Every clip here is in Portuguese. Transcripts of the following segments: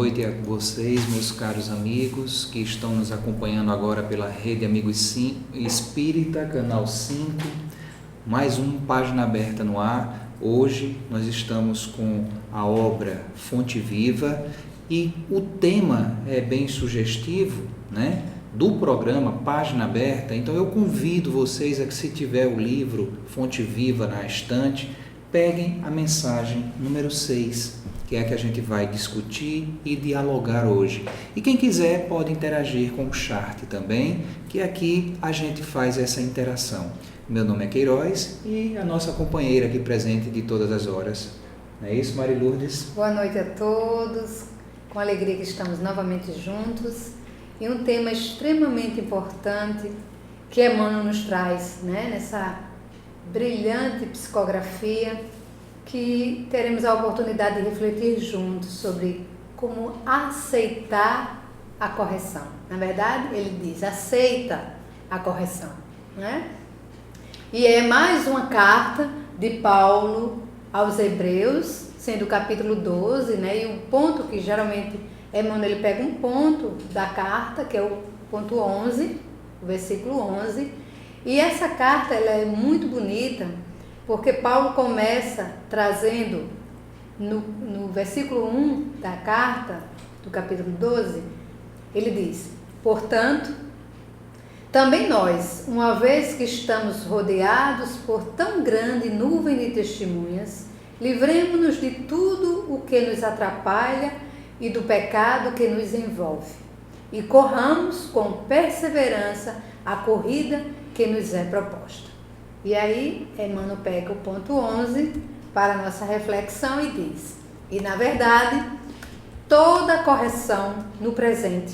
noite a vocês, meus caros amigos, que estão nos acompanhando agora pela Rede Amigos Espírita, Canal 5, mais um Página Aberta no ar. Hoje nós estamos com a obra Fonte Viva e o tema é bem sugestivo, né, do programa Página Aberta. Então eu convido vocês a que, se tiver o livro Fonte Viva na estante, peguem a mensagem número 6, que é a que a gente vai discutir e dialogar hoje. E quem quiser pode interagir com o chat também, que aqui a gente faz essa interação. Meu nome é Queiroz e a nossa companheira aqui presente de todas as horas. Não é isso, Mari Lourdes? Boa noite a todos, com alegria que estamos novamente juntos. E um tema extremamente importante que Emmanuel nos traz, né, nessa brilhante psicografia, que teremos a oportunidade de refletir juntos sobre como aceitar a correção. Na verdade, ele diz, aceita a correção, né? E é mais uma carta de Paulo aos Hebreus, sendo o capítulo 12, né? E o ponto que geralmente Emmanuel ele pega um ponto da carta, que é o ponto 11, o versículo 11, e essa carta ela é muito bonita, porque Paulo começa trazendo no versículo 1 da carta, do capítulo 12, ele diz, portanto, também nós, uma vez que estamos rodeados por tão grande nuvem de testemunhas, livremo-nos de tudo o que nos atrapalha e do pecado que nos envolve, e corramos com perseverança a corrida que nos é proposta. E aí, Emmanuel pega o ponto 11 para a nossa reflexão e diz, e na verdade, toda correção no presente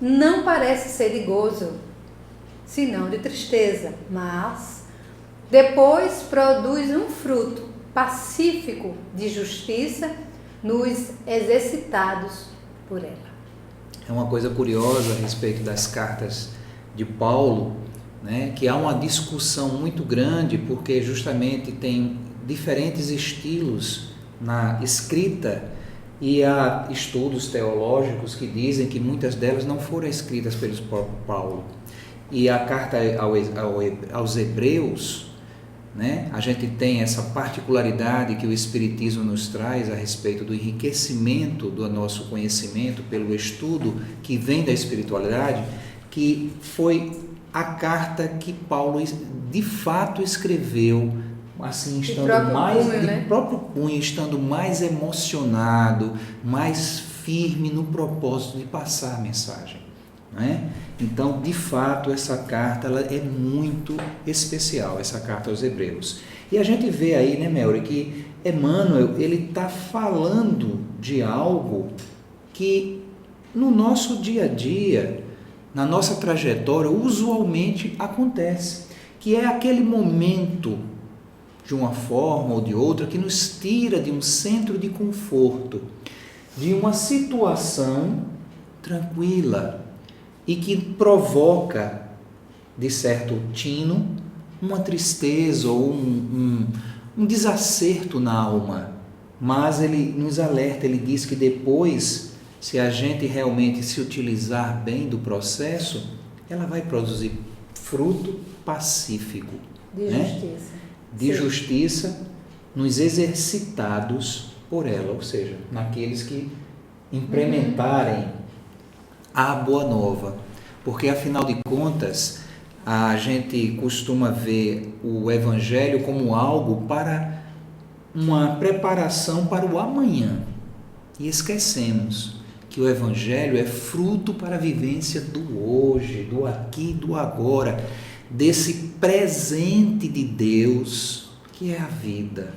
não parece ser de gozo, senão de tristeza, mas depois produz um fruto pacífico de justiça nos exercitados por ela. É uma coisa curiosa a respeito das cartas de Paulo, né, que há uma discussão muito grande, porque justamente tem diferentes estilos na escrita e há estudos teológicos que dizem que muitas delas não foram escritas pelo próprio Paulo. E a carta aos Hebreus, né, a gente tem essa particularidade que o Espiritismo nos traz a respeito do enriquecimento do nosso conhecimento pelo estudo que vem da espiritualidade, que foi a carta que Paulo de fato escreveu, assim, estando de próprio punho, estando mais emocionado, mais firme no propósito de passar a mensagem, não é? Então, de fato, essa carta ela é muito especial, essa carta aos Hebreus. E a gente vê aí, né, Melry, que Emmanuel ele está falando de algo que no nosso dia a dia, na nossa trajetória, usualmente acontece, que é aquele momento, de uma forma ou de outra, que nos tira de um centro de conforto, de uma situação tranquila e que provoca, de certo tino, uma tristeza ou um desacerto na alma. Mas ele nos alerta, ele diz que depois, se a gente realmente se utilizar bem do processo, ela vai produzir fruto pacífico. De justiça. De justiça nos exercitados por ela, ou seja, naqueles que implementarem a boa nova. Porque, afinal de contas, a gente costuma ver o Evangelho como algo para uma preparação para o amanhã. E esquecemos que o Evangelho é fruto para a vivência do hoje, do aqui e do agora, desse presente de Deus que é a vida.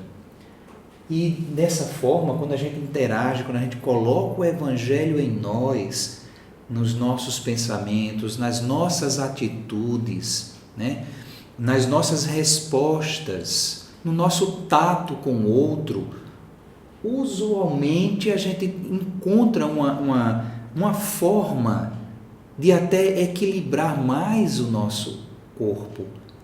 E dessa forma, quando a gente interage, quando a gente coloca o Evangelho em nós, nos nossos pensamentos, nas nossas atitudes, né? Nas nossas respostas, no nosso tato com o outro, usualmente a gente encontra uma forma de até equilibrar mais o nosso corpo,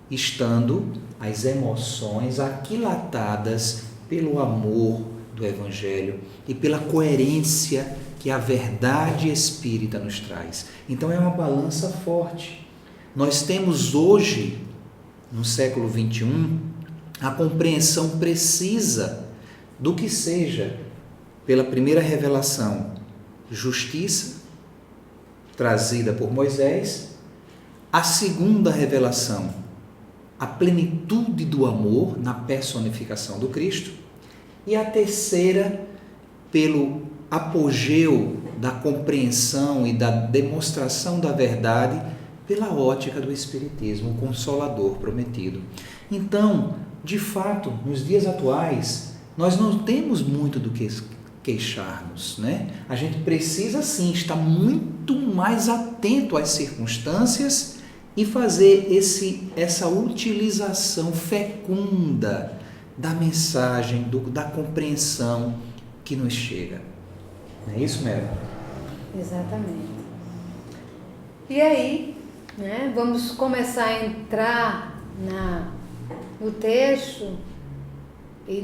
estando as emoções aquilatadas pelo amor, do Evangelho e pela coerência que a verdade espírita nos traz. Então é uma balança forte. Nós temos hoje, no século XXI, a compreensão precisa do que seja, pela primeira revelação, justiça, trazida por Moisés, a segunda revelação, a plenitude do amor na personificação do Cristo, e a terceira, pelo apogeu da compreensão e da demonstração da verdade pela ótica do Espiritismo, o Consolador prometido. Então, de fato, nos dias atuais, nós não temos muito do que queixar-nos, né? A gente precisa sim estar muito mais atento às circunstâncias e fazer essa utilização fecunda da mensagem, da compreensão que nos chega. Não é isso, Mera? Exatamente. E aí, né, vamos começar a entrar no texto e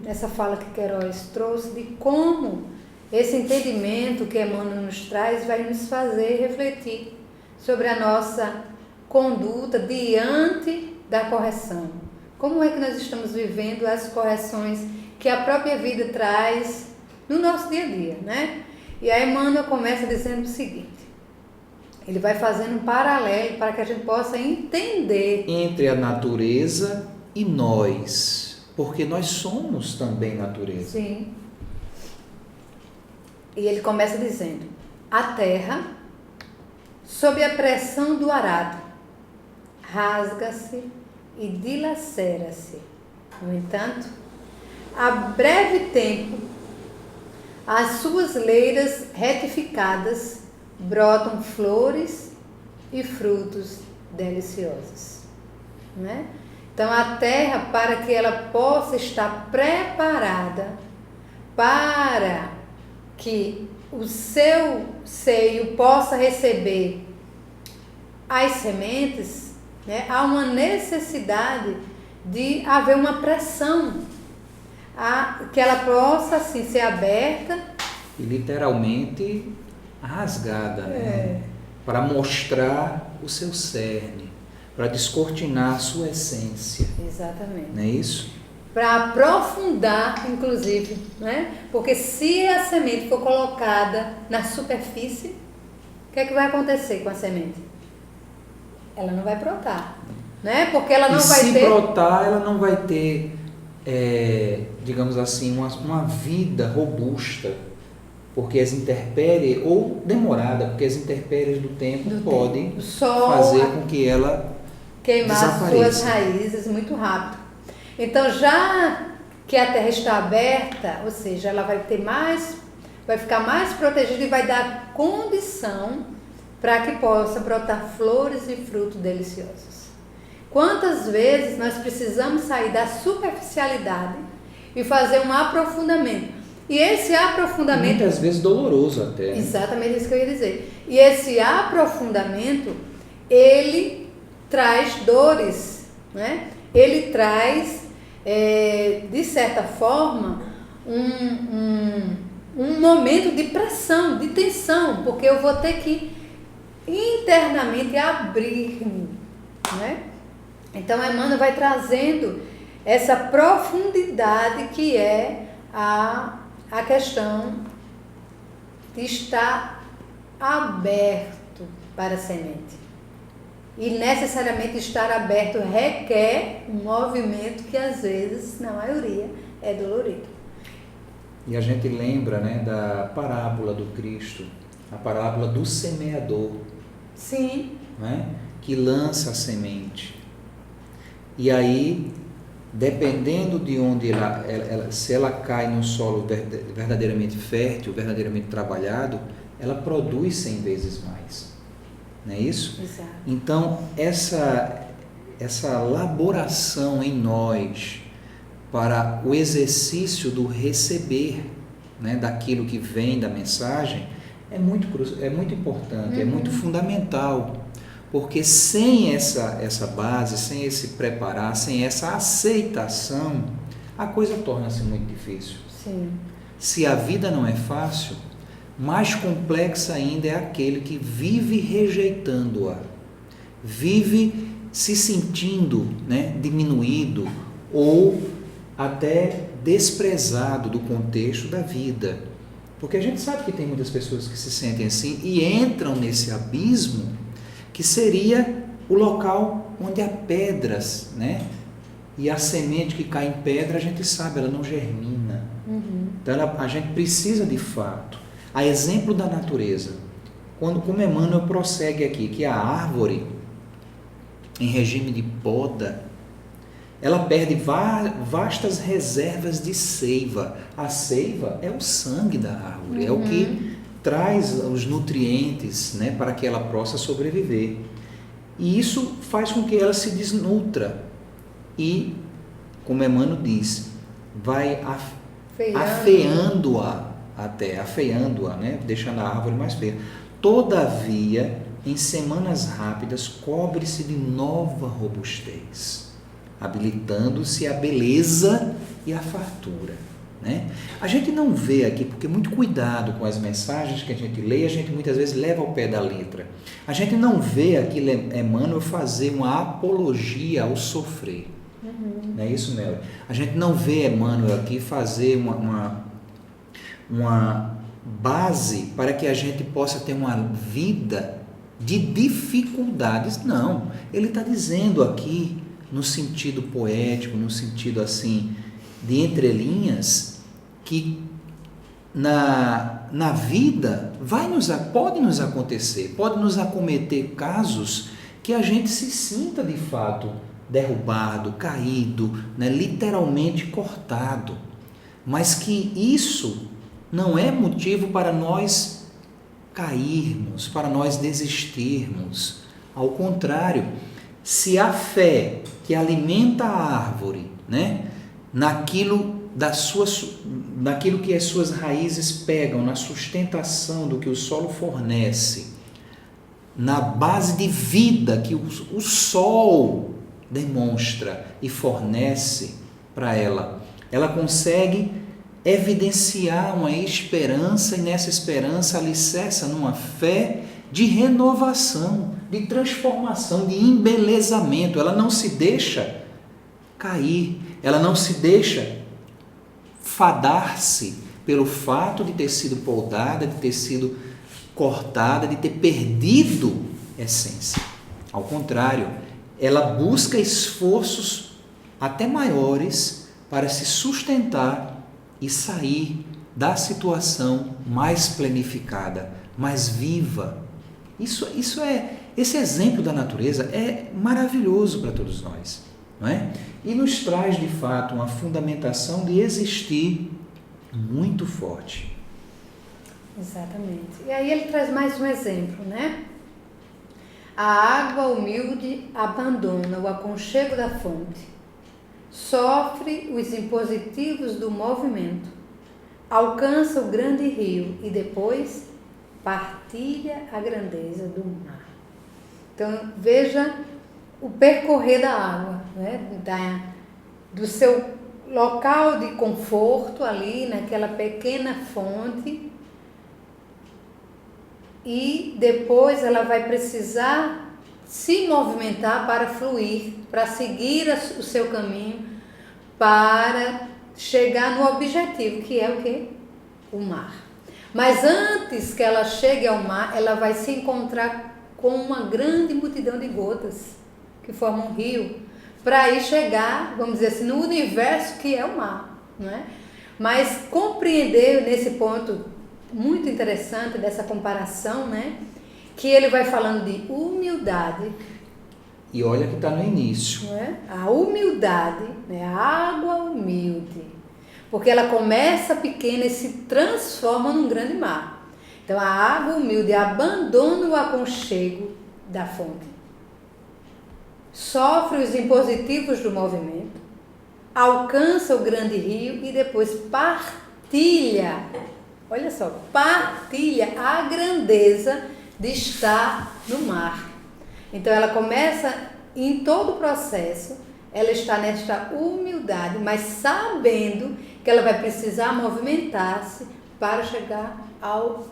nessa fala que Queiroz trouxe de como esse entendimento que Emmanuel nos traz vai nos fazer refletir sobre a nossa conduta diante da correção. Como é que nós estamos vivendo as correções que a própria vida traz no nosso dia a dia, né? E aí Emmanuel começa dizendo o seguinte, ele vai fazendo um paralelo para que a gente possa entender entre a natureza e nós, porque nós somos também natureza. Sim. E ele começa dizendo, a terra, sob a pressão do arado, rasga-se e dilacera-se. No entanto, a breve tempo, as suas leiras retificadas brotam flores e frutos deliciosos, né? Então a terra, para que ela possa estar preparada para que o seu seio possa receber as sementes, né? Há uma necessidade de haver uma pressão, que ela possa assim ser aberta e literalmente rasgada, né? Para mostrar o seu cerne, para descortinar a sua essência. Exatamente. Não é isso? Para aprofundar, inclusive, né? Porque se a semente for colocada na superfície, o que é que vai acontecer com a semente? Ela não vai brotar, né? Porque ela não vai ter... se brotar, ela não vai ter, digamos assim, uma vida robusta, porque as intempéries, ou demorada, porque as intempéries do tempo podem fazer com que ela queimar desapareça. Suas raízes muito rápido. Então, já que a terra está aberta, ou seja, ela vai ficar mais protegida e vai dar condição para que possa brotar flores e frutos deliciosos. Quantas vezes nós precisamos sair da superficialidade e fazer um aprofundamento? E esse aprofundamento... muitas vezes doloroso até. Exatamente isso que eu ia dizer. E esse aprofundamento, ele traz dores, né? Ele traz, de certa forma, um momento de pressão, de tensão, porque eu vou ter que internamente abrir-me, né? Então, Emmanuel vai trazendo essa profundidade que é a questão de estar aberto para a semente. E necessariamente estar aberto requer um movimento que às vezes, na maioria, é dolorido. E a gente lembra, né, da parábola do Cristo, a parábola do semeador. Sim. Né, que lança a semente. E aí, dependendo de onde se ela cai num solo verdadeiramente fértil, verdadeiramente trabalhado, ela produz 100 vezes mais. Não é isso? Exato. Então, essa elaboração em nós para o exercício do receber, né, daquilo que vem da mensagem, é muito importante, é muito fundamental. Porque sem essa base, sem esse preparar, sem essa aceitação, a coisa torna-se muito difícil. Sim. Se a vida não é fácil, mais complexa ainda é aquele que vive rejeitando-a, vive se sentindo, né, diminuído ou até desprezado do contexto da vida. Porque a gente sabe que tem muitas pessoas que se sentem assim e entram nesse abismo que seria o local onde há pedras, né? E a semente que cai em pedra, a gente sabe, ela não germina. Então a gente precisa de fato, a exemplo da natureza, como Emmanuel prossegue aqui, que a árvore em regime de poda, ela perde vastas reservas de seiva. A seiva é o sangue da árvore, é o que traz os nutrientes, né, para que ela possa sobreviver. E isso faz com que ela se desnutra e, como Emmanuel diz, vai afeando-a até, afeando-a, né, deixando a árvore mais feia. Todavia, em semanas rápidas, cobre-se de nova robustez, habilitando-se a beleza e a fartura, né? A gente não vê aqui, porque muito cuidado com as mensagens que a gente lê, a gente muitas vezes leva ao pé da letra. A gente não vê aqui Emmanuel fazer uma apologia ao sofrer. Não é isso, Mel? A gente não vê Emmanuel aqui fazer uma base para que a gente possa ter uma vida de dificuldades. Não, ele está dizendo aqui, no sentido poético, no sentido assim, de entrelinhas, que na vida pode nos acontecer, pode nos acometer casos que a gente se sinta de fato derrubado, caído, né, literalmente cortado, mas que isso não é motivo para nós cairmos, para nós desistirmos. Ao contrário, se a fé que alimenta a árvore, né, naquilo que as suas raízes pegam, na sustentação do que o solo fornece, na base de vida que o sol demonstra e fornece para ela, ela consegue evidenciar uma esperança, e nessa esperança alicerça numa fé de renovação, de transformação, de embelezamento. Ela não se deixa cair, ela não se deixa fadar-se pelo fato de ter sido podada, de ter sido cortada, de ter perdido essência. Ao contrário, ela busca esforços até maiores para se sustentar e sair da situação mais planificada, mais viva. Esse exemplo da natureza é maravilhoso para todos nós, não é? E nos traz de fato uma fundamentação de existir muito forte. Exatamente. E aí ele traz mais um exemplo, né? A água humilde abandona o aconchego da fonte, sofre os impositivos do movimento, alcança o grande rio e depois partilha a grandeza do mar. Então veja o percorrer da água, né? Do seu local de conforto ali naquela pequena fonte, e depois ela vai precisar se movimentar para fluir, para seguir o seu caminho, para chegar no objetivo, que é o quê? O mar. Mas antes que ela chegue ao mar, ela vai se encontrar com uma grande multidão de gotas que formam um rio, para aí chegar, vamos dizer assim, no universo que é o mar, não é? Mas compreender nesse ponto muito interessante dessa comparação, né? Que ele vai falando de humildade. E olha que está no início. Não é? A humildade, né? A água humilde. Porque ela começa pequena e se transforma num grande mar. Então a água humilde abandona o aconchego da fonte, sofre os impositivos do movimento, alcança o grande rio e depois partilha. Olha só, partilha a grandeza de estar no mar. Então ela começa, em todo o processo, ela está nesta humildade, mas sabendo que ela vai precisar movimentar-se para chegar ao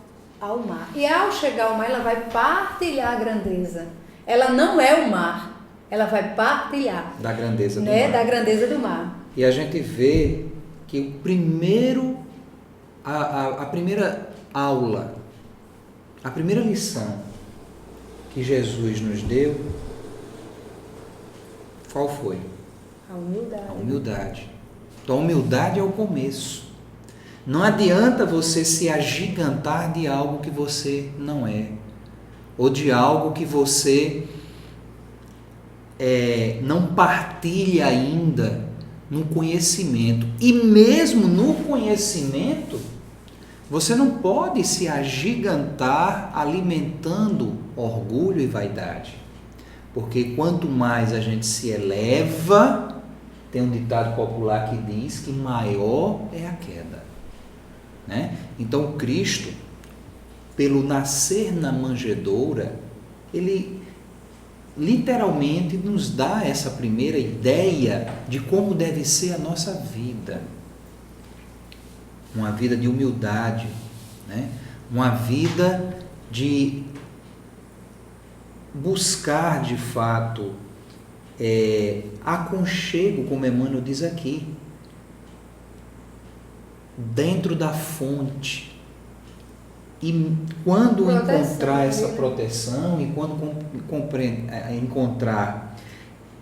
mar. E ao chegar ao mar, ela vai partilhar a grandeza. Ela não é o mar, ela vai partilhar da grandeza do mar. Da grandeza do mar. E a gente vê que a primeira aula, a primeira lição que Jesus nos deu, qual foi? A humildade. A humildade. Então, a humildade é o começo. Não adianta você se agigantar de algo que você não é, ou de algo que você não partilha ainda no conhecimento. E mesmo no conhecimento, você não pode se agigantar alimentando orgulho e vaidade. Porque quanto mais a gente se eleva, tem um ditado popular que diz que maior é a queda. Né? Então Cristo, pelo nascer na manjedoura, ele literalmente nos dá essa primeira ideia de como deve ser a nossa vida. Uma vida de humildade, né? Uma vida de buscar de fato aconchego, como Emmanuel diz aqui, dentro da fonte. E quando encontrar essa proteção e quando encontrar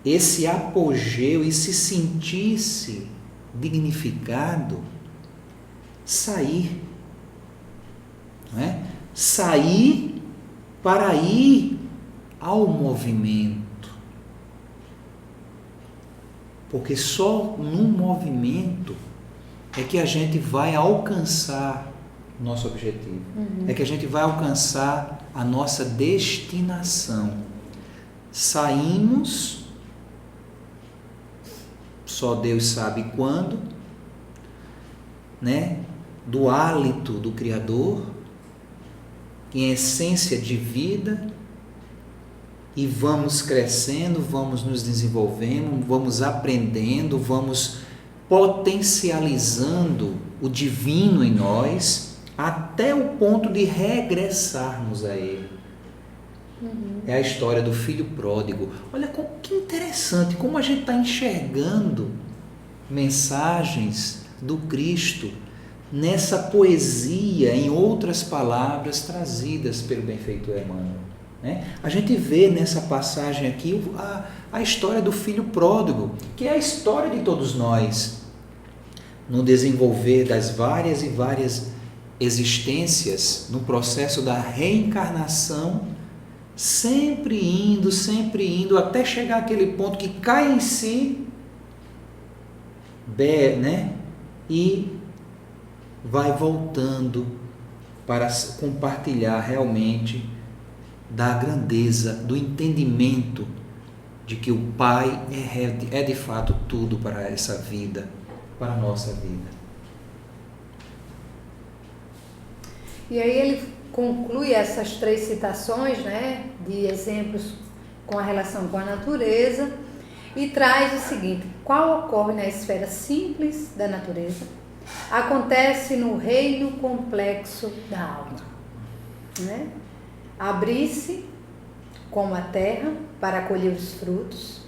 esse apogeu e se sentir-se dignificado, sair, não é? Sair para ir ao movimento. Porque só num movimento é que a gente vai alcançar nosso objetivo. É que a gente vai alcançar a nossa destinação. Saímos, só Deus sabe quando, né? Do hálito do Criador, em essência de vida, e vamos crescendo, vamos nos desenvolvendo, vamos aprendendo, vamos potencializando o divino em nós, até o ponto de regressarmos a Ele. É a história do filho pródigo. Olha que interessante, como a gente está enxergando mensagens do Cristo nessa poesia, em outras palavras, trazidas pelo benfeitor Emmanuel. Né? A gente vê nessa passagem aqui a história do filho pródigo, que é a história de todos nós, no desenvolver das várias e várias existências, no processo da reencarnação, sempre indo, até chegar àquele ponto que cai em si, né? E vai voltando para compartilhar realmente da grandeza, do entendimento de que o Pai é de fato tudo para essa vida, para a nossa vida. E aí ele conclui essas 3 citações, né, de exemplos com a relação com a natureza, e traz o seguinte: qual ocorre na esfera simples da natureza, acontece no reino complexo da alma. Né? Abrir-se como a terra para colher os frutos,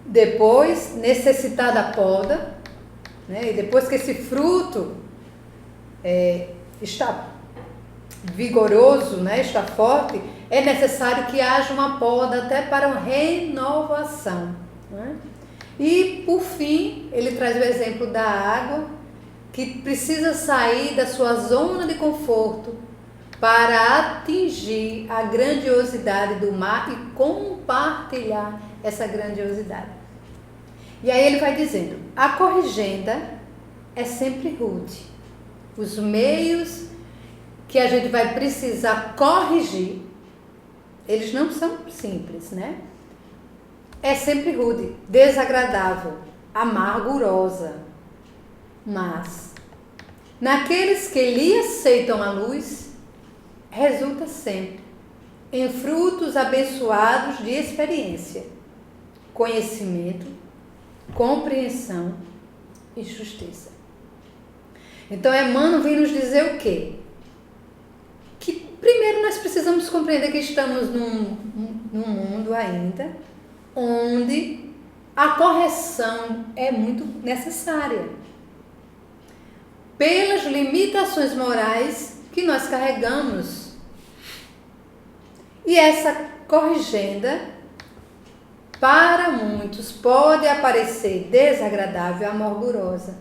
depois necessitar da poda, né? E depois que esse fruto está vigoroso, né? Está forte, é necessário que haja uma poda até para uma renovação. Né? E por fim, ele traz o exemplo da água, que precisa sair da sua zona de conforto para atingir a grandiosidade do mar e compartilhar essa grandiosidade. E aí ele vai dizendo: a corrigenda é sempre rude. Os meios que a gente vai precisar corrigir, eles não são simples, né? É sempre rude, desagradável, amargurosa. Mas, naqueles que lhe aceitam a luz, resulta sempre em frutos abençoados de experiência, conhecimento, compreensão, e justiça. Então, Emmanuel vem nos dizer o quê? Que primeiro nós precisamos compreender que estamos num mundo ainda onde a correção é muito necessária pelas limitações morais que nós carregamos. E essa corrigenda, para muitos, pode aparecer desagradável, amargurosa.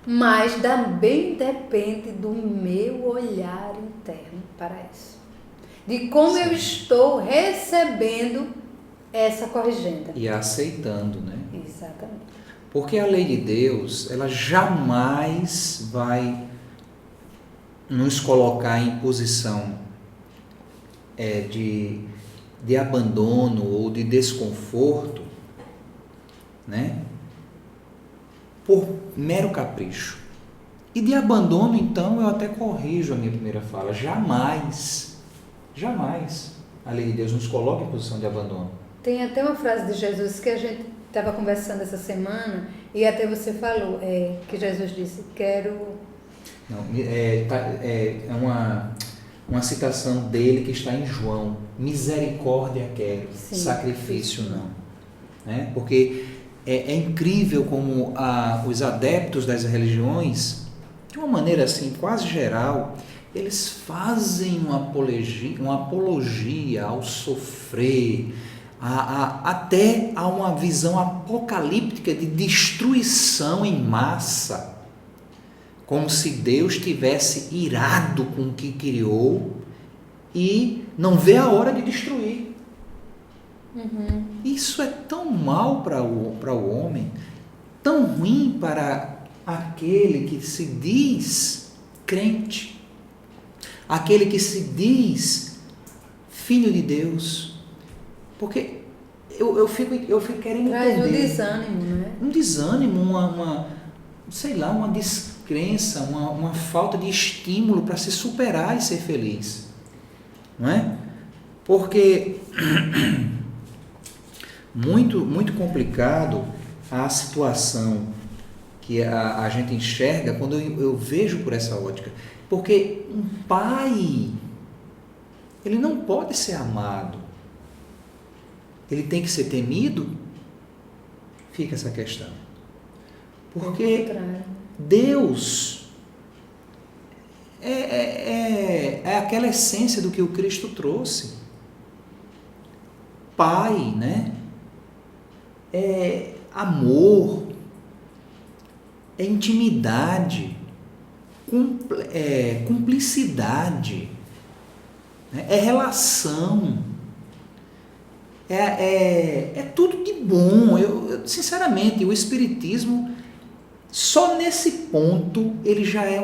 Mas também depende do meu olhar interno para isso. De como eu estou recebendo essa corrigenda. E aceitando, né? Exatamente. Porque a lei de Deus, ela jamais vai nos colocar em posição de abandono ou de desconforto, né? Por mero capricho. E de abandono, então, eu até corrijo a minha primeira fala. Jamais a lei de Deus nos coloca em posição de abandono. Tem até uma frase de Jesus que a gente estava conversando essa semana e até você falou, que Jesus disse, Não, é uma citação dele que está em João. Misericórdia quero, sim, sacrifício não. Né? Porque é incrível como os adeptos das religiões, de uma maneira assim quase geral, eles fazem uma apologia ao sofrer, até a uma visão apocalíptica de destruição em massa, como se Deus tivesse irado com o que criou e não vê a hora de destruir. Uhum. Isso é tão mal para o homem, tão ruim para aquele que se diz crente, aquele que se diz filho de Deus. Porque eu fico querendo traz entender. Um desânimo, né? Um desânimo, uma descrença, uma falta de estímulo para se superar e ser feliz. Não é? Porque muito complicado a situação que a gente enxerga quando eu vejo por essa ótica. Porque um pai, ele não pode ser amado. Ele tem que ser temido? Fica essa questão. Porque Deus é aquela essência do que o Cristo trouxe. Pai, né? É amor, é intimidade, cumplicidade, né? É relação, é tudo de bom. Sinceramente, o Espiritismo, só nesse ponto, ele já é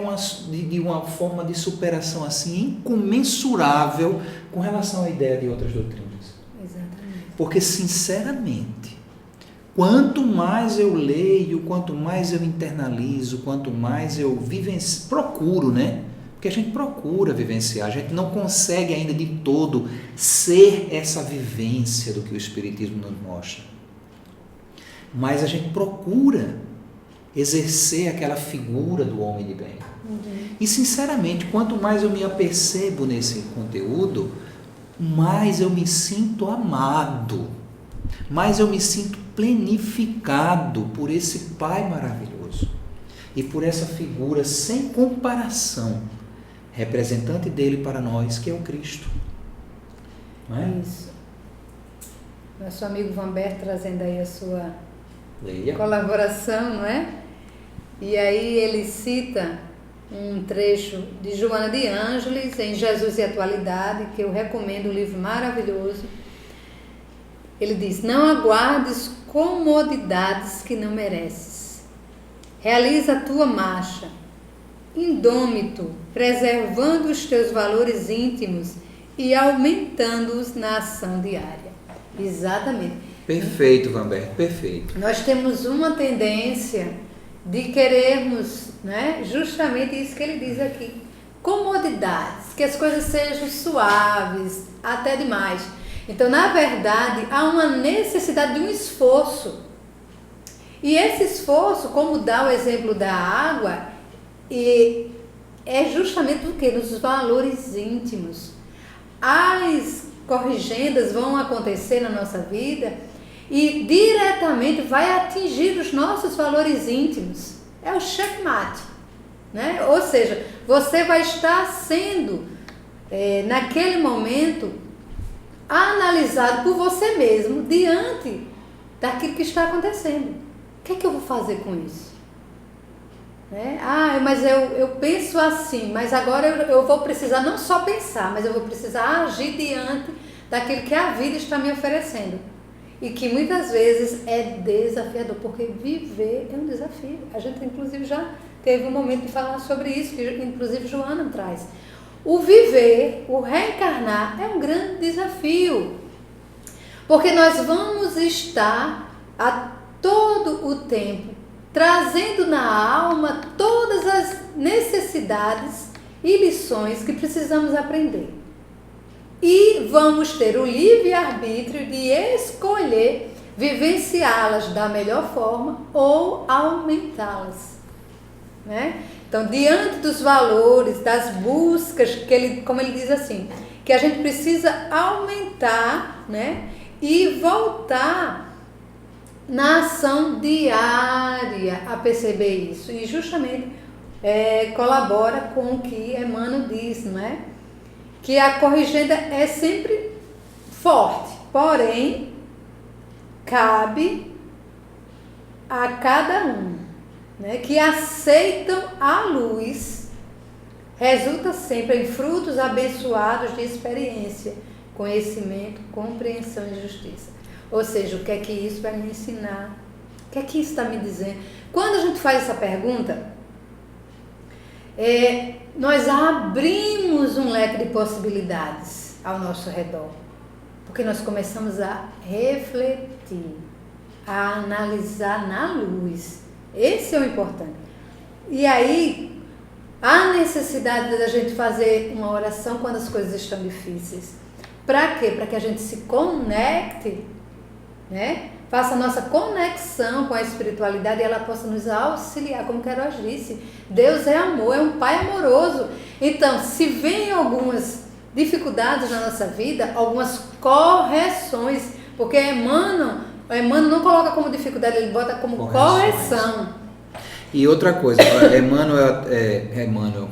de uma forma de superação assim incomensurável com relação à ideia de outras doutrinas. Exatamente. Porque, sinceramente, quanto mais eu leio, quanto mais eu internalizo, quanto mais eu procuro, né? Porque a gente procura vivenciar, a gente não consegue ainda de todo ser essa vivência do que o Espiritismo nos mostra. Mas a gente procura exercer aquela figura do homem de bem. Uhum. E, sinceramente, quanto mais eu me apercebo nesse conteúdo, mais eu me sinto amado, mais eu me sinto plenificado por esse Pai maravilhoso e por essa figura sem comparação, representante dele para nós, que é o Cristo. Não é? Isso. Nosso amigo Vambert trazendo aí a sua Leia. Colaboração, não é? E aí ele cita um trecho de Joana de Ângeles, em Jesus e Atualidade, que eu recomendo, um livro maravilhoso. Ele diz: não aguardes comodidades que não mereces. Realiza a tua marcha, indômito, preservando os teus valores íntimos e aumentando-os na ação diária. Exatamente. Perfeito, Vambert, perfeito. Nós temos uma tendência de querermos, né, justamente isso que ele diz aqui, comodidades, que as coisas sejam suaves, até demais. Então, na verdade, há uma necessidade de um esforço. E esse esforço, como dá o exemplo da água, é justamente o que? Nos valores íntimos. As corrigendas vão acontecer na nossa vida e diretamente vai atingir os nossos valores íntimos. É o checkmate, né? Ou seja, você vai estar sendo, naquele momento, analisado por você mesmo diante daquilo que está acontecendo. O que é que eu vou fazer com isso? Mas eu penso assim, mas agora eu vou precisar não só pensar, mas eu vou precisar agir diante daquilo que a vida está me oferecendo. E que muitas vezes é desafiador, porque viver é um desafio. A gente inclusive já teve um momento de falar sobre isso, que inclusive Joana traz. O viver, o reencarnar é um grande desafio, porque nós vamos estar a todo o tempo trazendo na alma todas as necessidades e lições que precisamos aprender. E vamos ter o livre-arbítrio de escolher vivenciá-las da melhor forma ou aumentá-las, né? Então, diante dos valores, das buscas, como ele diz assim, que a gente precisa aumentar, né? E voltar na ação diária a perceber isso. E justamente colabora com o que Emmanuel diz, não é? Que a corrigenda é sempre forte, porém, cabe a cada um, né, que aceitam a luz, resulta sempre em frutos abençoados de experiência, conhecimento, compreensão e justiça. Ou seja, o que é que isso vai me ensinar? O que é que isso está me dizendo? Quando a gente faz essa pergunta, nós abrimos um leque de possibilidades ao nosso redor, porque nós começamos a refletir, a analisar na luz. Esse é o importante. E aí, há necessidade da gente fazer uma oração quando as coisas estão difíceis. Para quê? Para que a gente se conecte, né? Faça a nossa conexão com a espiritualidade e ela possa nos auxiliar, como Queiroz disse. Deus é amor, é um Pai amoroso. Então, se vem algumas dificuldades na nossa vida, algumas correções, porque Emmanuel não coloca como dificuldade, ele bota como correção. E outra coisa, Emmanuel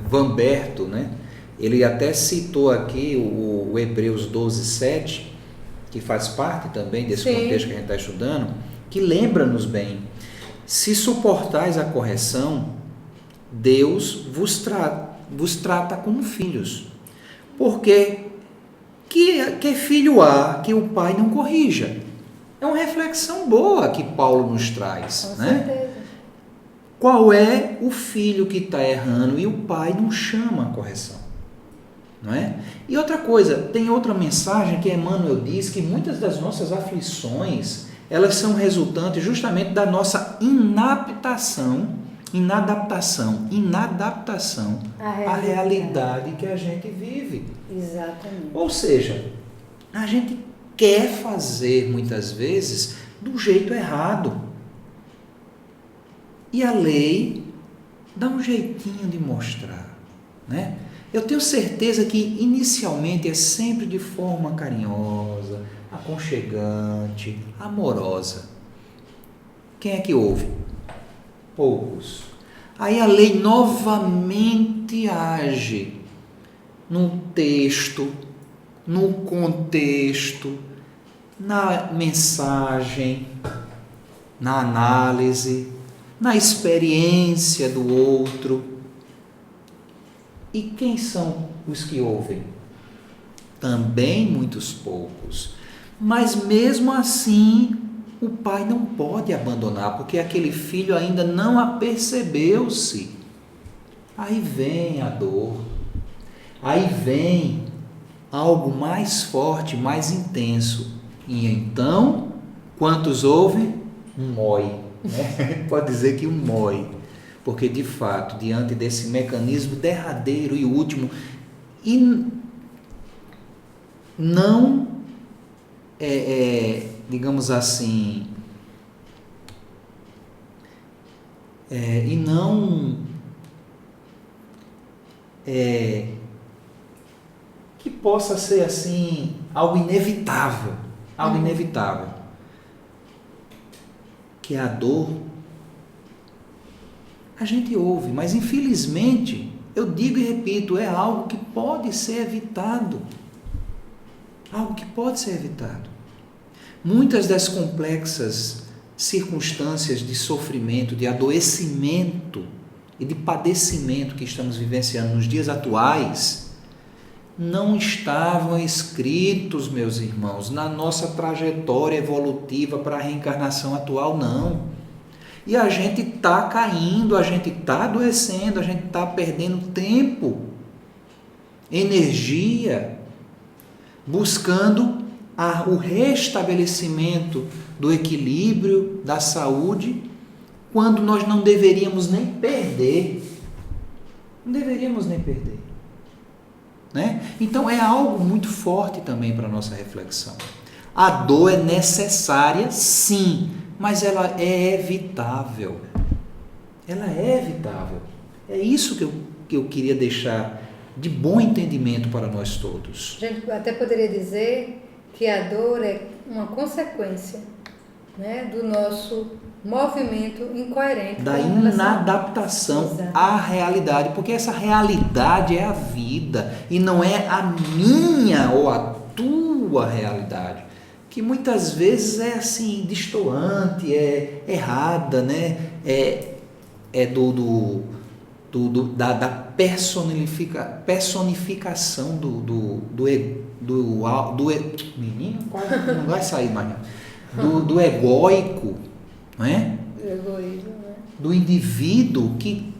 Vamberto, né? Ele até citou aqui o Hebreus 12:7, que faz parte também desse contexto que a gente está estudando, que lembra-nos bem: se suportais a correção, Deus vos trata como filhos. Porque que filho há que o pai não corrija? É uma reflexão boa que Paulo nos traz. Com né? certeza. Qual é o filho que está errando e o pai não chama a correção? Não é? E outra coisa, tem outra mensagem que Emmanuel diz que muitas das nossas aflições, elas são resultantes justamente da nossa inadaptação à realidade que a gente vive. Exatamente. Ou seja, a gente quer fazer muitas vezes do jeito errado. E a lei dá um jeitinho de mostrar, né? Eu tenho certeza que inicialmente é sempre de forma carinhosa, aconchegante, amorosa. Quem é que ouve? Poucos. Aí a lei novamente age no texto, no contexto, na mensagem, na análise, na experiência do outro. E quem são os que ouvem? Também muitos poucos. Mas mesmo assim, o pai não pode abandonar, porque aquele filho ainda não apercebeu-se. Aí vem a dor, aí vem algo mais forte, mais intenso. E então, quantos ouvem? Um mói. Né? Pode dizer que um mói. Porque, de fato, diante desse mecanismo derradeiro e último, e não digamos assim, e não que possa ser assim algo inevitável, que é a dor. A gente ouve, mas infelizmente, eu digo e repito, é algo que pode ser evitado. Algo que pode ser evitado. Muitas das complexas circunstâncias de sofrimento, de adoecimento e de padecimento que estamos vivenciando nos dias atuais, não estavam escritos, meus irmãos, na nossa trajetória evolutiva para a reencarnação atual, não. E a gente está caindo, a gente está adoecendo, a gente está perdendo tempo, energia, buscando o restabelecimento do equilíbrio, da saúde, quando nós não deveríamos nem perder. Não deveríamos nem perder. Né? Então é algo muito forte também para a nossa reflexão. A dor é necessária, sim, mas ela é evitável. Ela é evitável. É isso que eu queria deixar de bom entendimento para nós todos. A gente até poderia dizer que a dor é uma consequência, né, do nosso movimento incoerente. Da inadaptação à realidade, porque essa realidade é a vida e não é a minha ou a tua realidade, que muitas vezes é assim, destoante, é errada, né? Da personificação menino, não vai sair mais do egóico, não é? Egoísmo, né? Do indivíduo que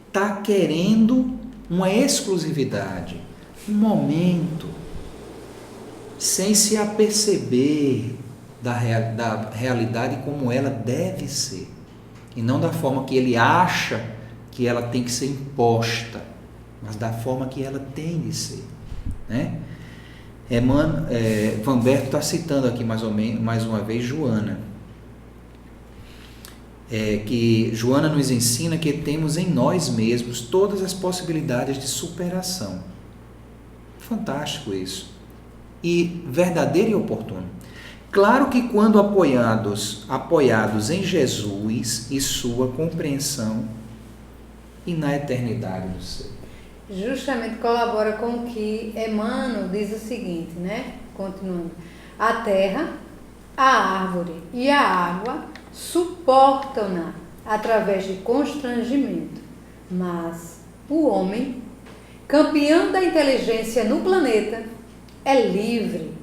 está querendo uma exclusividade, um momento, sem se aperceber da realidade como ela deve ser, e não da forma que ele acha que ela tem que ser imposta, mas da forma que ela tem de ser, né? Vanberto está citando aqui mais uma vez Joana, que Joana nos ensina que temos em nós mesmos todas as possibilidades de superação. Fantástico isso. E verdadeiro e oportuno. Claro que quando apoiados em Jesus e sua compreensão e na eternidade do ser. Justamente colabora com o que Emmanuel diz o seguinte, né? Continuando. A terra, a árvore e a água suportam-na através de constrangimento, mas o homem, campeão da inteligência no planeta, é livre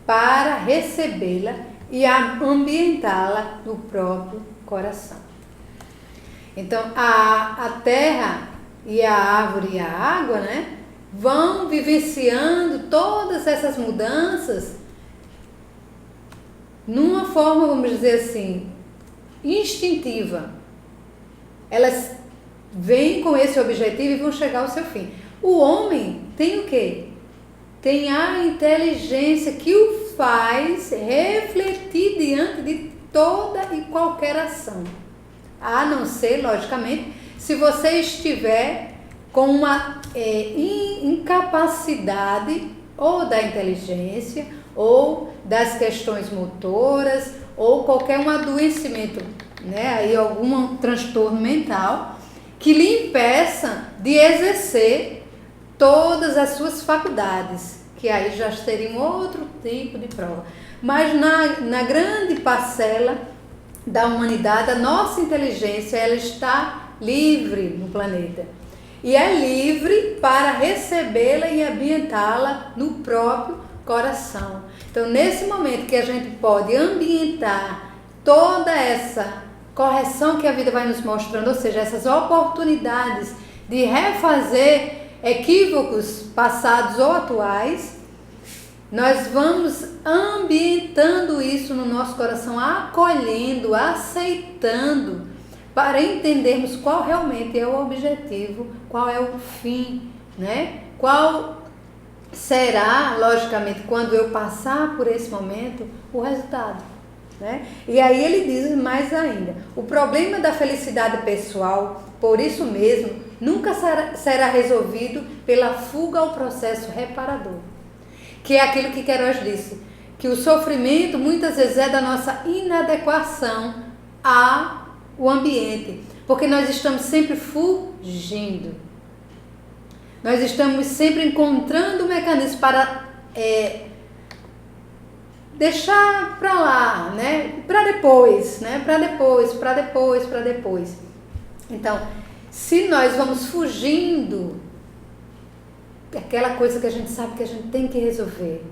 para recebê-la e ambientá-la no próprio coração. Então, a terra e a árvore e a água, né, vão vivenciando todas essas mudanças numa forma, vamos dizer assim, instintiva. Elas vêm com esse objetivo e vão chegar ao seu fim. O homem tem o quê? Tem a inteligência que o faz refletir diante de toda e qualquer ação. A não ser, logicamente, se você estiver com uma incapacidade ou da inteligência ou das questões motoras ou qualquer um adoecimento, né, aí algum transtorno mental que lhe impeça de exercer todas as suas faculdades, que aí já seria um outro tipo de prova. Mas na grande parcela da humanidade, a nossa inteligência, ela está livre no planeta. E é livre para recebê-la e ambientá-la no próprio coração. Então, nesse momento que a gente pode ambientar toda essa correção que a vida vai nos mostrando, ou seja, essas oportunidades de refazer equívocos passados ou atuais, nós vamos ambientando isso no nosso coração, acolhendo, aceitando, para entendermos qual realmente é o objetivo, qual é o fim, né? Qual será, logicamente, quando eu passar por esse momento, o resultado, né? E aí ele diz mais ainda: o problema da felicidade pessoal, por isso mesmo, nunca será resolvido pela fuga ao processo reparador. Que é aquilo que Queiroz disse, que o sofrimento muitas vezes é da nossa inadequação ao ambiente, porque nós estamos sempre fugindo. Nós estamos sempre encontrando mecanismos para deixar para lá, né? Para depois, né? Para depois. Então, se nós vamos fugindo daquela coisa que a gente sabe que a gente tem que resolver,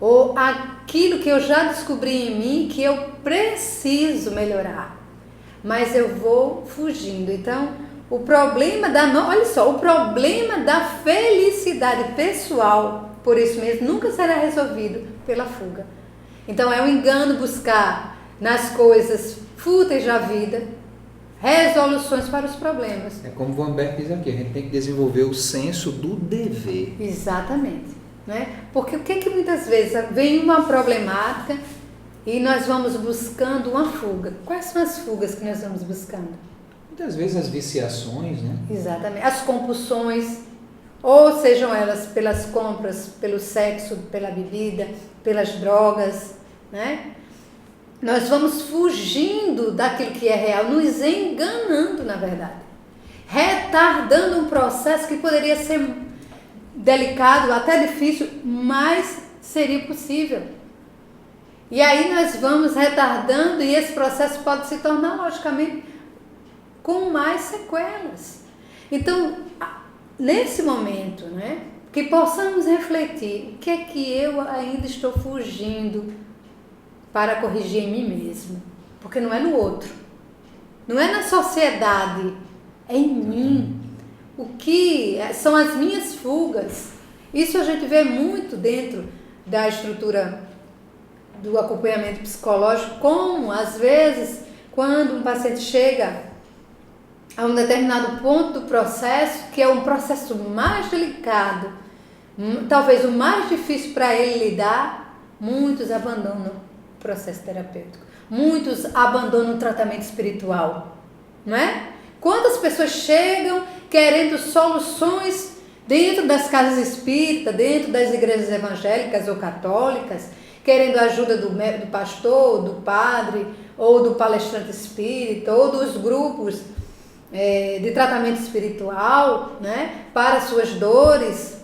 ou aquilo que eu já descobri em mim que eu preciso melhorar, mas eu vou fugindo. Então, o problema o problema da felicidade pessoal, por isso mesmo, nunca será resolvido pela fuga. Então é um engano buscar nas coisas fúteis da vida resoluções para os problemas. É como o Van Berg diz aqui, a gente tem que desenvolver o senso do dever. Exatamente, né? Porque o que muitas vezes vem uma problemática e nós vamos buscando uma fuga. Quais são as fugas que nós vamos buscando? Muitas vezes as viciações, né? Exatamente. As compulsões, ou sejam elas pelas compras, pelo sexo, pela bebida, pelas drogas, né? Nós vamos fugindo daquilo que é real, nos enganando, na verdade. Retardando um processo que poderia ser delicado, até difícil, mas seria possível. E aí nós vamos retardando e esse processo pode se tornar, logicamente, com mais sequelas. Então, nesse momento, né, que possamos refletir o que é que eu ainda estou fugindo para corrigir em mim mesmo. Porque não é no outro, não é na sociedade, é em mim. O que são as minhas fugas? Isso a gente vê muito dentro da estrutura do acompanhamento psicológico, como às vezes, quando um paciente chega a um determinado ponto do processo, que é um processo mais delicado, talvez o mais difícil para ele lidar, muitos abandonam o processo terapêutico, muitos abandonam o tratamento espiritual, não é? Quantas pessoas chegam querendo soluções dentro das casas espíritas, dentro das igrejas evangélicas ou católicas, querendo a ajuda do pastor, do padre, ou do palestrante espírita, ou dos grupos de tratamento espiritual, né, para suas dores,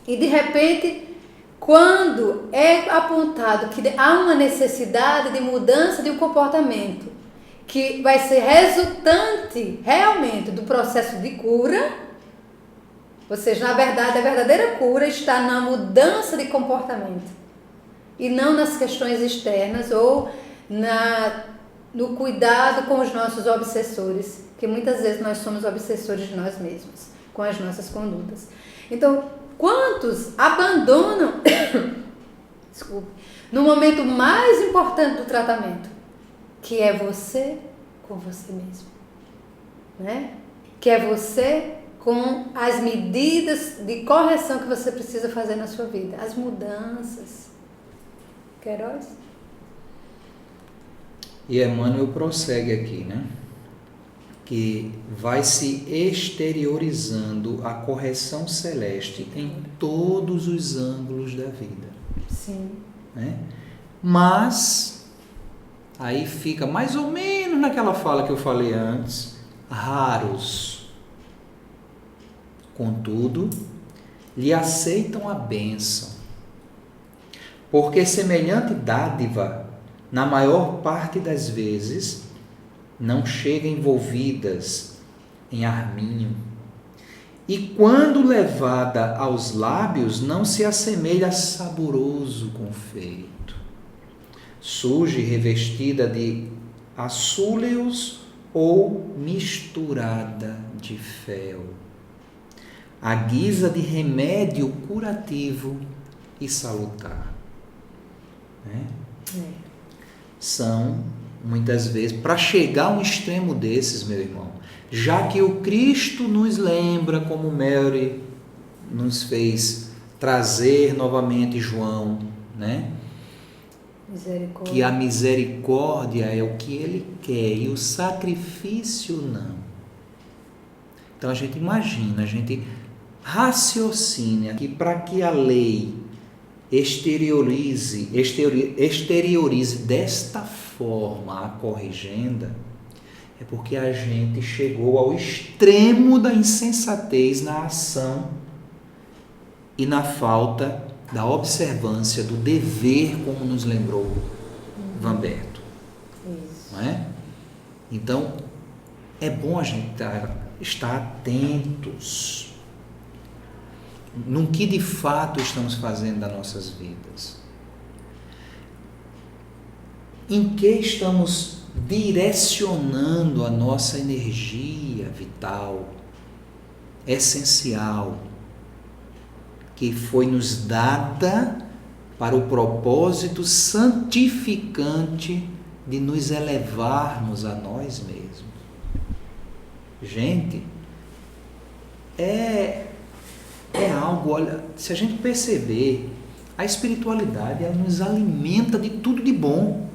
e de repente, quando é apontado que há uma necessidade de mudança de um comportamento que vai ser resultante realmente do processo de cura, ou seja, na verdade, a verdadeira cura está na mudança de comportamento e não nas questões externas ou no cuidado com os nossos obsessores, que muitas vezes nós somos obsessores de nós mesmos, com as nossas condutas. Então, quantos abandonam, desculpe, no momento mais importante do tratamento, que é você com você mesmo, né? Que é você com as medidas de correção que você precisa fazer na sua vida, as mudanças. Queiroz? E Emmanuel prossegue aqui, né? Que vai se exteriorizando a correção celeste em todos os ângulos da vida. Sim. Né? Mas, aí fica mais ou menos naquela fala que eu falei antes, raros. Contudo, lhe aceitam a bênção, porque semelhante dádiva, na maior parte das vezes, não chega envolvidas em arminho, e quando levada aos lábios, não se assemelha a saboroso confeito. Surge revestida de açúleos ou misturada de fel, à guisa de remédio curativo e salutar. Né? São, muitas vezes, para chegar a um extremo desses, meu irmão, já que o Cristo nos lembra, como Mary nos fez trazer novamente João, né? Misericórdia. Que a misericórdia é o que ele quer e o sacrifício não. Então a gente imagina, a gente raciocina que para que a lei exteriorize desta forma a corrigenda, é porque a gente chegou ao extremo da insensatez na ação e na falta da observância do dever, como nos lembrou Vamberto. Isso. Não é? Então, é bom a gente estar atentos no que de fato estamos fazendo das nossas vidas. Em que estamos direcionando a nossa energia vital, essencial, que foi nos dada para o propósito santificante de nos elevarmos a nós mesmos. Gente, é algo, olha, se a gente perceber, a espiritualidade ela nos alimenta de tudo de bom.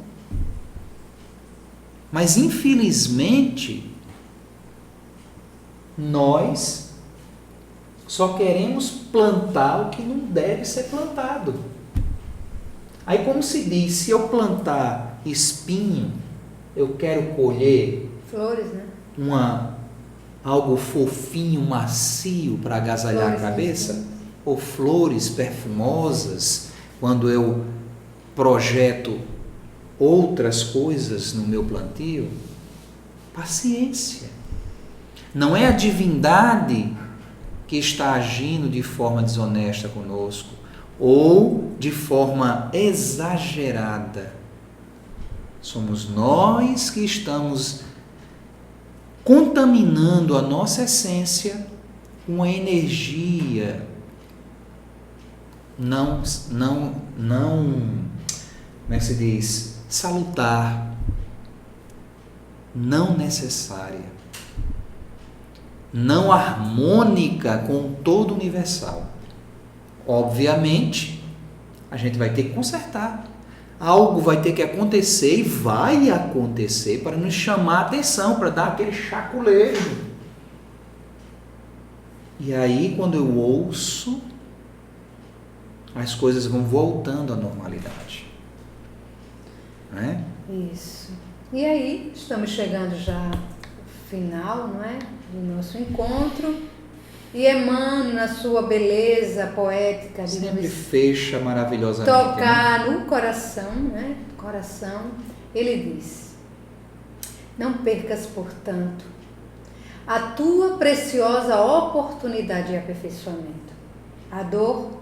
Mas infelizmente, nós só queremos plantar o que não deve ser plantado. Aí como se diz, se eu plantar espinho, eu quero colher flores, né? Algo fofinho, macio para agasalhar Flores, a cabeça, sim. ou flores perfumosas, quando eu projeto outras coisas no meu plantio. Paciência. Não é a divindade que está agindo de forma desonesta conosco ou de forma exagerada. Somos nós que estamos contaminando a nossa essência com a energia não, como é que se diz? Salutar, não necessária, não harmônica com o todo universal. Obviamente, a gente vai ter que consertar. Algo vai ter que acontecer e vai acontecer para nos chamar a atenção, para dar aquele chaculejo. E aí, quando eu ouço, as coisas vão voltando à normalidade. Não é? Isso. E aí, estamos chegando já ao final, não é? Do nosso encontro. E Emmanuel, na sua beleza poética, sempre fecha maravilhosamente. Tocar no coração, né? Coração, ele diz: não percas, portanto, a tua preciosa oportunidade de aperfeiçoamento. A dor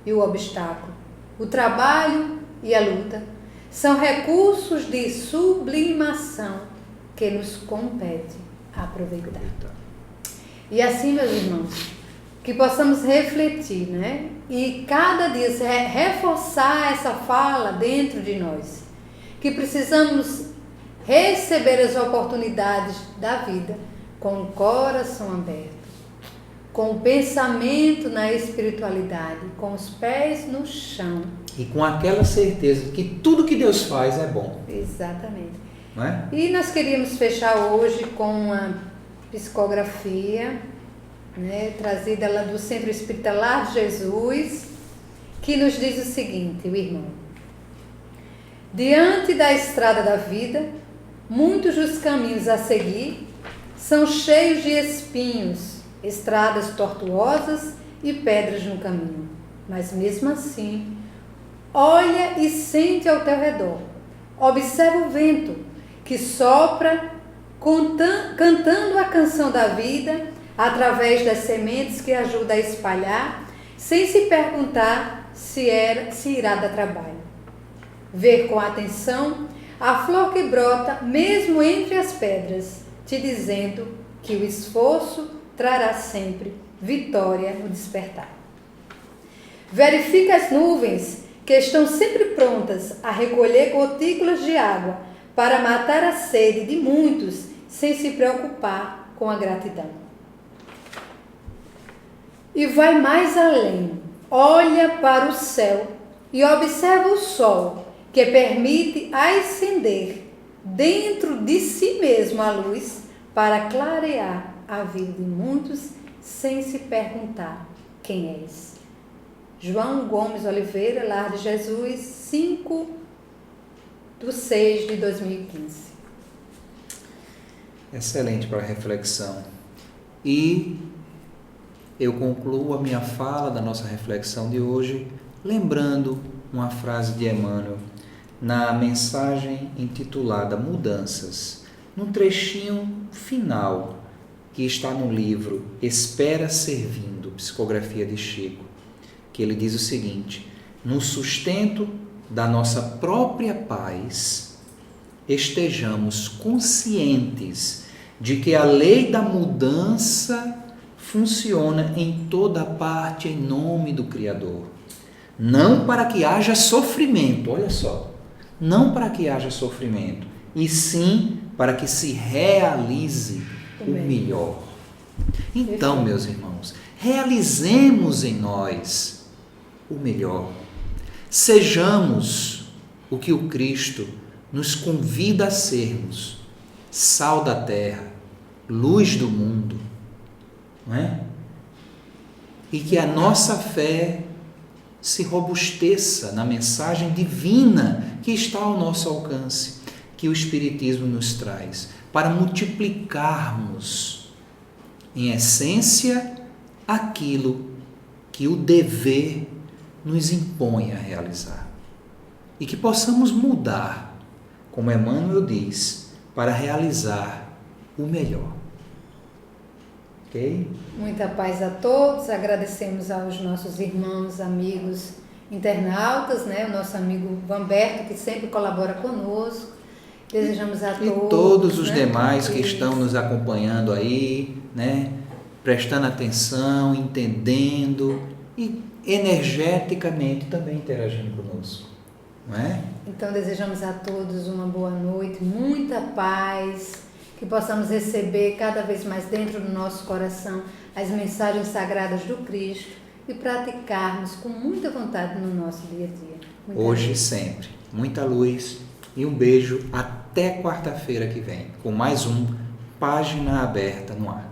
e o obstáculo, o trabalho e a luta são recursos de sublimação que nos compete aproveitar. E assim, meus irmãos, que possamos refletir, né? E cada dia reforçar essa fala dentro de nós, que precisamos receber as oportunidades da vida com o coração aberto, com o pensamento na espiritualidade, com os pés no chão. E com aquela certeza que tudo que Deus faz é bom. Exatamente. Não é? E nós queríamos fechar hoje com uma psicografia, né, trazida lá do Centro Espírita Lar de Jesus, que nos diz o seguinte, o irmão: diante da estrada da vida, muitos dos caminhos a seguir são cheios de espinhos, estradas tortuosas e pedras no caminho. Mas mesmo assim, olha e sente ao teu redor. Observa o vento que sopra cantando a canção da vida através das sementes que ajuda a espalhar, sem se perguntar se irá dar trabalho. Ver com atenção a flor que brota mesmo entre as pedras, te dizendo que o esforço trará sempre vitória no despertar. Verifica as nuvens que estão sempre prontas a recolher gotículas de água para matar a sede de muitos sem se preocupar com a gratidão. E vai mais além. olha para o céu e observa o sol, que permite ascender dentro de si mesmo a luz para clarear a vida de muitos sem se perguntar quem és. João Gomes Oliveira, Lar de Jesus, 5/6/2015. Excelente para a reflexão. E eu concluo a minha fala da nossa reflexão de hoje lembrando uma frase de Emmanuel na mensagem intitulada Mudanças, num trechinho final que está no livro Espera Servindo, psicografia de Chico, que ele diz o seguinte: no sustento da nossa própria paz, estejamos conscientes de que a lei da mudança funciona em toda parte em nome do Criador. Não para que haja sofrimento, olha só, não para que haja sofrimento, e sim para que se realize o melhor. Então, meus irmãos, realizemos em nós o melhor. Sejamos o que o Cristo nos convida a sermos: sal da terra, luz do mundo, não é? E que a nossa fé se robusteça na mensagem divina que está ao nosso alcance, que o Espiritismo nos traz, para multiplicarmos, em essência, aquilo que o dever nos impõe a realizar. E que possamos mudar, como Emmanuel diz, para realizar o melhor. Ok? Muita paz a todos. Agradecemos aos nossos irmãos, amigos internautas, né? O nosso amigo Vamberto, que sempre colabora conosco. Desejamos a todos. E todos os né? demais que estão nos acompanhando aí, né? Prestando atenção, entendendo e energeticamente também interagindo conosco. Não é? Então desejamos a todos uma boa noite, muita paz, que possamos receber cada vez mais dentro do nosso coração as mensagens sagradas do Cristo e praticarmos com muita vontade no nosso dia a dia. Hoje e sempre. Muita luz e um beijo até quarta-feira que vem, com mais um Página Aberta no Ar.